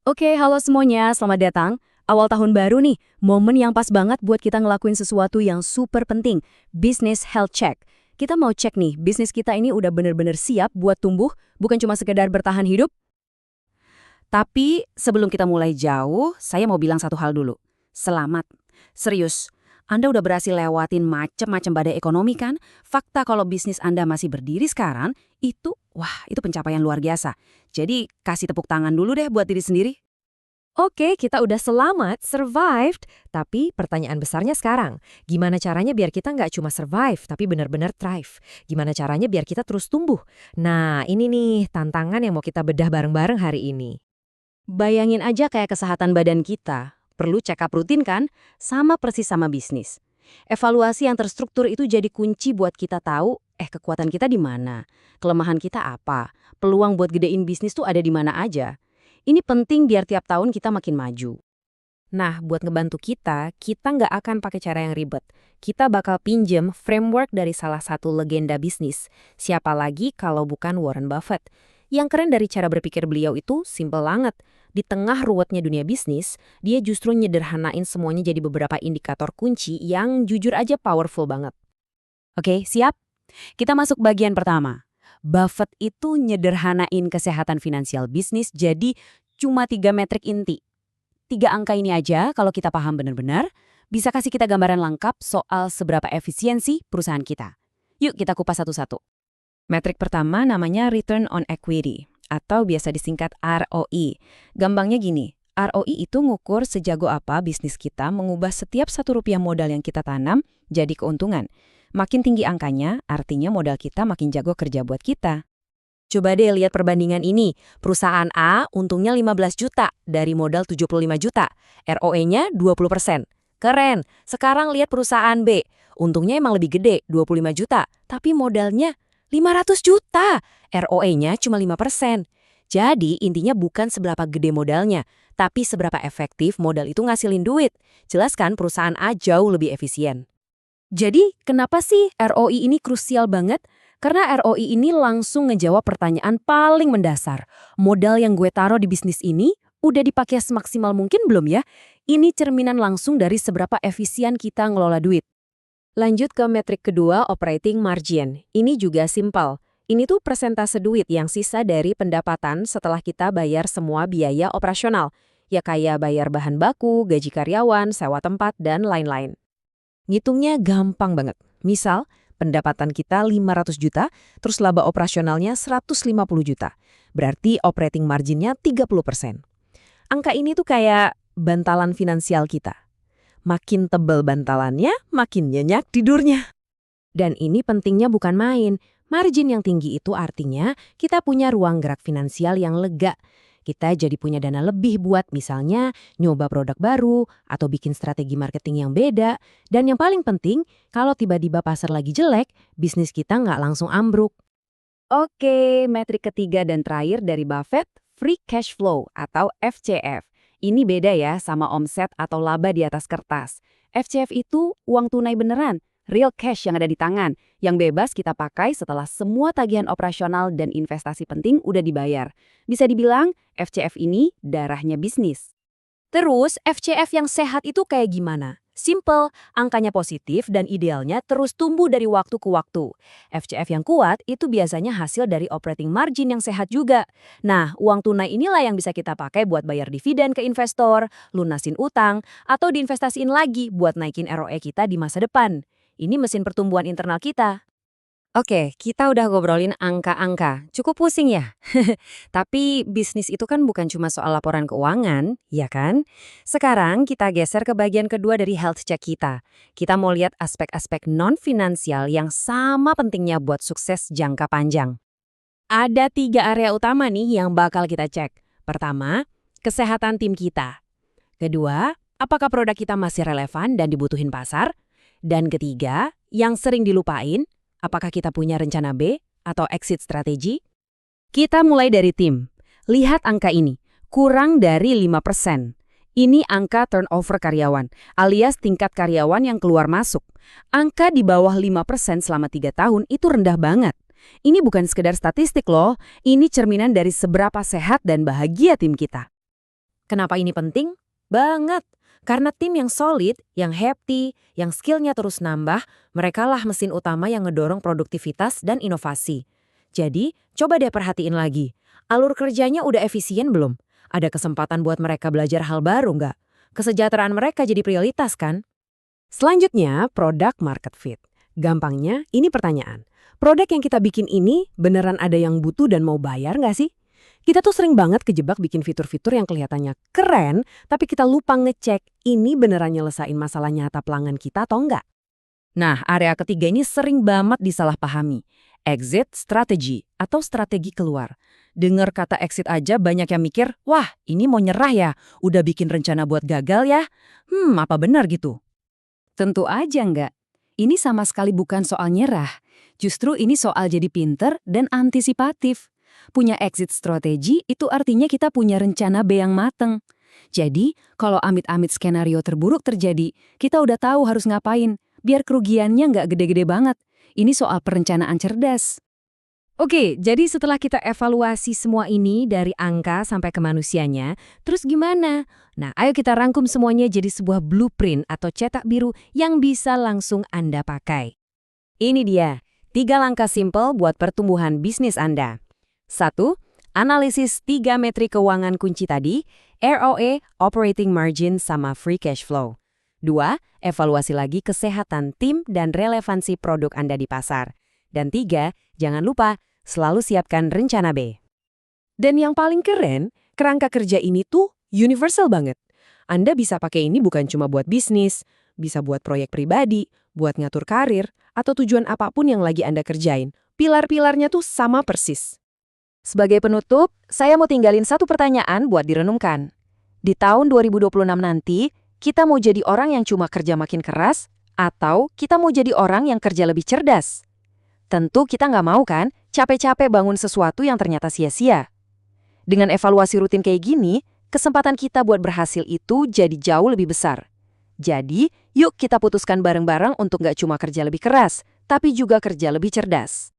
Oke, halo semuanya, selamat datang. Awal tahun baru nih, momen yang pas banget buat kita ngelakuin sesuatu yang super penting, business health check. Kita mau cek nih, bisnis kita ini udah bener-bener siap buat tumbuh, bukan cuma sekedar bertahan hidup. Tapi sebelum kita mulai jauh, saya mau bilang satu hal dulu. Selamat. Serius, Anda udah berhasil lewatin macem-macem badai ekonomi kan? Fakta kalau bisnis Anda masih berdiri sekarang, itu pencapaian luar biasa. Jadi kasih tepuk tangan dulu deh buat diri sendiri. Oke, kita udah selamat, survived. Tapi pertanyaan besarnya sekarang, gimana caranya biar kita nggak cuma survive, tapi benar-benar thrive? Gimana caranya biar kita terus tumbuh? Nah, ini nih tantangan yang mau kita bedah bareng-bareng hari ini. Bayangin aja kayak kesehatan badan kita. Perlu check up rutin kan? Sama persis sama bisnis. Evaluasi yang terstruktur itu jadi kunci buat kita tahu, kekuatan kita di mana, kelemahan kita apa, peluang buat gedein bisnis tuh ada di mana aja. Ini penting biar tiap tahun kita makin maju. Nah, buat ngebantu kita nggak akan pakai cara yang ribet. Kita bakal pinjem framework dari salah satu legenda bisnis. Siapa lagi kalau bukan Warren Buffett. Yang keren dari cara berpikir beliau itu simple banget. Di tengah ruwetnya dunia bisnis, dia justru nyederhanain semuanya jadi beberapa indikator kunci yang jujur aja powerful banget. Oke, siap? Kita masuk bagian pertama. Buffett itu nyederhanain kesehatan finansial bisnis jadi cuma 3 metrik inti. 3 angka ini aja kalau kita paham benar-benar, bisa kasih kita gambaran lengkap soal seberapa efisiensi perusahaan kita. Yuk kita kupas satu-satu. Metrik pertama namanya Return on Equity, atau biasa disingkat ROI. Gampangnya gini, ROI itu ngukur sejago apa bisnis kita mengubah setiap Rp1 modal yang kita tanam jadi keuntungan. Makin tinggi angkanya, artinya modal kita makin jago kerja buat kita. Coba deh lihat perbandingan ini. Perusahaan A untungnya 15 juta dari modal 75 juta. ROE-nya 20%. Keren. Sekarang lihat perusahaan B. Untungnya emang lebih gede, 25 juta. Tapi modalnya 500 juta. ROE-nya cuma 5%. Jadi intinya bukan seberapa gede modalnya, tapi seberapa efektif modal itu ngasilin duit. Jelas kan perusahaan A jauh lebih efisien. Jadi, kenapa sih ROI ini krusial banget? Karena ROI ini langsung ngejawab pertanyaan paling mendasar. Modal yang gue taruh di bisnis ini udah dipakai semaksimal mungkin belum ya? Ini cerminan langsung dari seberapa efisien kita ngelola duit. Lanjut ke metrik kedua, operating margin. Ini juga simpel. Ini tuh persentase duit yang sisa dari pendapatan setelah kita bayar semua biaya operasional. Ya kayak bayar bahan baku, gaji karyawan, sewa tempat, dan lain-lain. Ngitungnya gampang banget. Misal, pendapatan kita 500 juta, terus laba operasionalnya 150 juta. Berarti operating marginnya 30%. Angka ini tuh kayak bantalan finansial kita. Makin tebal bantalannya, makin nyenyak tidurnya. Dan ini pentingnya bukan main. Margin yang tinggi itu artinya kita punya ruang gerak finansial yang lega. Kita jadi punya dana lebih buat misalnya nyoba produk baru atau bikin strategi marketing yang beda. Dan yang paling penting, kalau tiba-tiba pasar lagi jelek, bisnis kita nggak langsung ambruk. Oke, metrik ketiga dan terakhir dari Buffett, free cash flow atau FCF. Ini beda ya sama omset atau laba di atas kertas. FCF itu uang tunai beneran, real cash yang ada di tangan, yang bebas kita pakai setelah semua tagihan operasional dan investasi penting udah dibayar. Bisa dibilang, FCF ini darahnya bisnis. Terus, FCF yang sehat itu kayak gimana? Simple, angkanya positif dan idealnya terus tumbuh dari waktu ke waktu. FCF yang kuat itu biasanya hasil dari operating margin yang sehat juga. Nah, uang tunai inilah yang bisa kita pakai buat bayar dividen ke investor, lunasin utang, atau diinvestasiin lagi buat naikin ROE kita di masa depan. Ini mesin pertumbuhan internal kita. Oke, kita udah ngobrolin angka-angka. Cukup pusing ya? Tapi bisnis itu kan bukan cuma soal laporan keuangan, ya kan? Sekarang kita geser ke bagian kedua dari health check kita. Kita mau lihat aspek-aspek non-finansial yang sama pentingnya buat sukses jangka panjang. Ada 3 area utama nih yang bakal kita cek. Pertama, kesehatan tim kita. Kedua, apakah produk kita masih relevan dan dibutuhin pasar? Dan ketiga, yang sering dilupain, apakah kita punya rencana B atau exit strategi? Kita mulai dari tim. Lihat angka ini, kurang dari 5%. Ini angka turnover karyawan, alias tingkat karyawan yang keluar masuk. Angka di bawah 5% selama 3 tahun itu rendah banget. Ini bukan sekedar statistik loh, ini cerminan dari seberapa sehat dan bahagia tim kita. Kenapa ini penting? Banget. Karena tim yang solid, yang happy, yang skillnya terus nambah, merekalah mesin utama yang ngedorong produktivitas dan inovasi. Jadi, coba deh perhatiin lagi. Alur kerjanya udah efisien belum? Ada kesempatan buat mereka belajar hal baru nggak? Kesejahteraan mereka jadi prioritas kan? Selanjutnya, product market fit. Gampangnya, ini pertanyaan. Produk yang kita bikin ini beneran ada yang butuh dan mau bayar nggak sih? Kita tuh sering banget kejebak bikin fitur-fitur yang kelihatannya keren, tapi kita lupa ngecek ini beneran nyelesain masalah nyata pelanggan kita atau enggak. Nah, area ketiga ini sering banget disalahpahami. Exit strategy atau strategi keluar. Dengar kata exit aja banyak yang mikir, wah ini mau nyerah ya, udah bikin rencana buat gagal ya. Apa benar gitu? Tentu aja enggak. Ini sama sekali bukan soal nyerah. Justru ini soal jadi pinter dan antisipatif. Punya exit strategi itu artinya kita punya rencana B yang mateng. Jadi, kalau amit-amit skenario terburuk terjadi, kita udah tahu harus ngapain, biar kerugiannya nggak gede-gede banget. Ini soal perencanaan cerdas. Oke, jadi setelah kita evaluasi semua ini dari angka sampai ke manusianya, terus gimana? Nah, ayo kita rangkum semuanya jadi sebuah blueprint atau cetak biru yang bisa langsung Anda pakai. Ini dia, 3 langkah simple buat pertumbuhan bisnis Anda. 1. Analisis 3 metrik keuangan kunci tadi, ROE, operating margin, sama free cash flow. 2. Evaluasi lagi kesehatan tim dan relevansi produk Anda di pasar. Dan 3. Jangan lupa, selalu siapkan rencana B. Dan yang paling keren, kerangka kerja ini tuh universal banget. Anda bisa pakai ini bukan cuma buat bisnis, bisa buat proyek pribadi, buat ngatur karir, atau tujuan apapun yang lagi Anda kerjain. Pilar-pilarnya tuh sama persis. Sebagai penutup, saya mau tinggalin satu pertanyaan buat direnungkan. Di tahun 2026 nanti, kita mau jadi orang yang cuma kerja makin keras, atau kita mau jadi orang yang kerja lebih cerdas? Tentu kita nggak mau kan, capek-capek bangun sesuatu yang ternyata sia-sia. Dengan evaluasi rutin kayak gini, kesempatan kita buat berhasil itu jadi jauh lebih besar. Jadi, yuk kita putuskan bareng-bareng untuk nggak cuma kerja lebih keras, tapi juga kerja lebih cerdas.